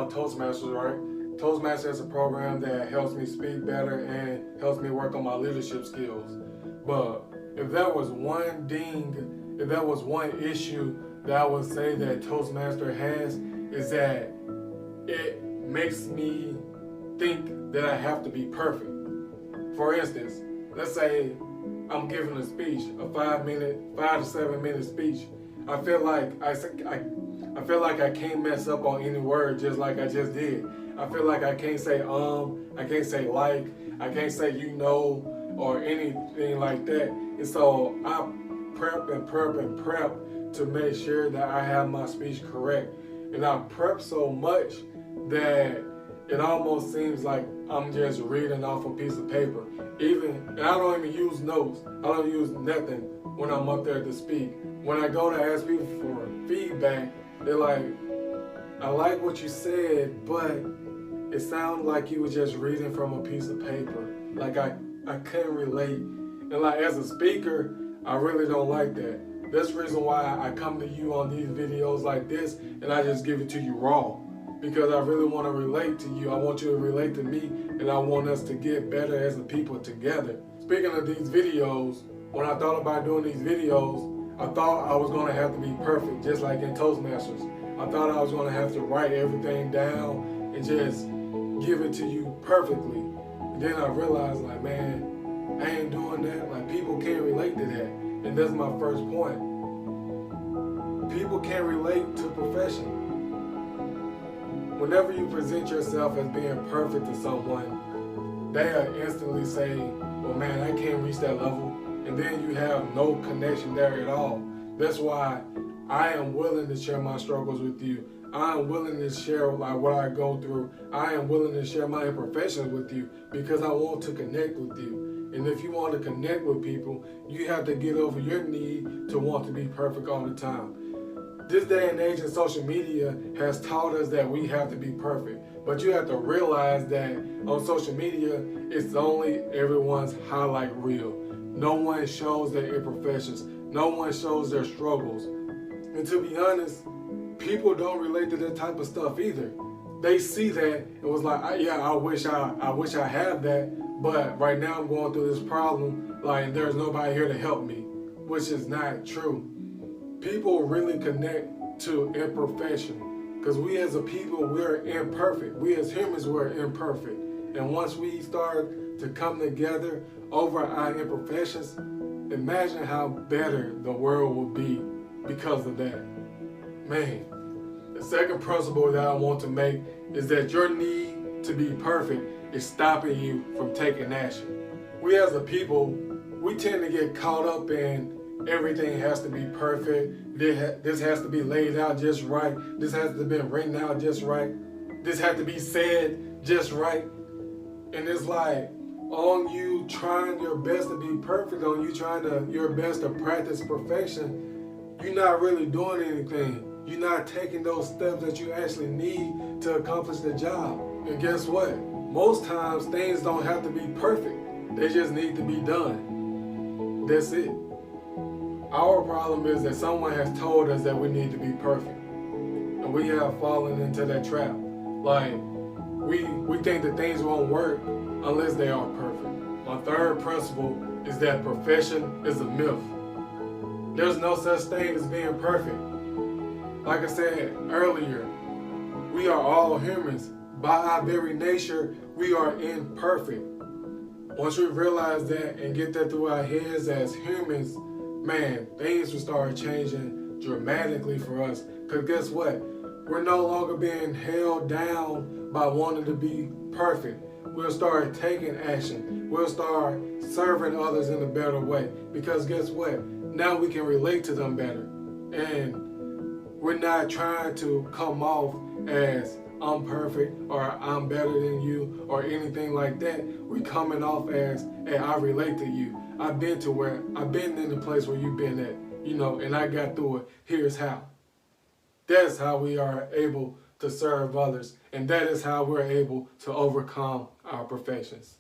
about Toastmasters, right? Toastmasters is a program that helps me speak better and helps me work on my leadership skills. But if there was one issue that I would say that Toastmaster has, is that it makes me think that I have to be perfect. For instance, let's say I'm giving a speech, a 5 to 7 minute speech. I feel like I can't mess up on any word just like I just did. I feel like I can't say I can't say like, I can't say you know, or anything like that. And so I prep to make sure that I have my speech correct. And I prep so much that it almost seems like I'm just reading off a piece of paper. And I don't even use notes. I don't use nothing when I'm up there to speak. When I go to ask people for feedback, they're like, I like what you said, but it sounded like you were just reading from a piece of paper. Like I couldn't relate. And like as a speaker, I really don't like that. That's the reason why I come to you on these videos like this and I just give it to you raw. Because I really want to relate to you. I want you to relate to me, and I want us to get better as a people together. Speaking of these videos, when I thought about doing these videos, I thought I was going to have to be perfect, just like in Toastmasters. I thought I was going to have to write everything down and just give it to you perfectly. And then I realized, like, man, I ain't doing that. Like, people can't relate to that. And that's my first point. People can't relate to profession. Whenever you present yourself as being perfect to someone, they'll instantly say, well, man, I can't reach that level. And then you have no connection there at all. That's why I am willing to share my struggles with you. I am willing to share like what I go through. I am willing to share my imperfections with you because I want to connect with you. And if you want to connect with people, you have to get over your need to want to be perfect all the time. This day and age in social media has taught us that we have to be perfect. But you have to realize that on social media, it's only everyone's highlight reel. No one shows their imperfections. No one shows their struggles. And to be honest, people don't relate to that type of stuff either. They see that it was like, yeah, I wish I had that, but right now I'm going through this problem, like there's nobody here to help me, which is not true. People really connect to imperfection because we as a people, we're imperfect. We as humans, we're imperfect. And once we start to come together over our imperfections, imagine how better the world will be because of that. Man, the second principle that I want to make is that your need to be perfect is stopping you from taking action. We as a people, we tend to get caught up in everything has to be perfect. This has to be laid out just right. This has to be written out just right. This has to be said just right. And it's like, on you trying your best to be perfect, on you trying your best to practice perfection, you're not really doing anything. You're not taking those steps that you actually need to accomplish the job. And guess what? Most times things don't have to be perfect. They just need to be done. That's it. Our problem is that someone has told us that we need to be perfect. And we have fallen into that trap. Like, we think that things won't work unless they are perfect. My third principle is that perfection is a myth. There's no such thing as being perfect. Like I said earlier, we are all humans. By our very nature, we are imperfect. Once we realize that and get that through our heads as humans, man, things will start changing dramatically for us. Because guess what? We're no longer being held down by wanting to be perfect. We'll start taking action. We'll start serving others in a better way. Because guess what? Now we can relate to them better. And we're not trying to come off as I'm perfect or I'm better than you or anything like that. We're coming off as, hey, I relate to you. I've been in the place where you've been at, and I got through it. Here's how. That's how we are able to serve others. And that is how we're able to overcome our perfections.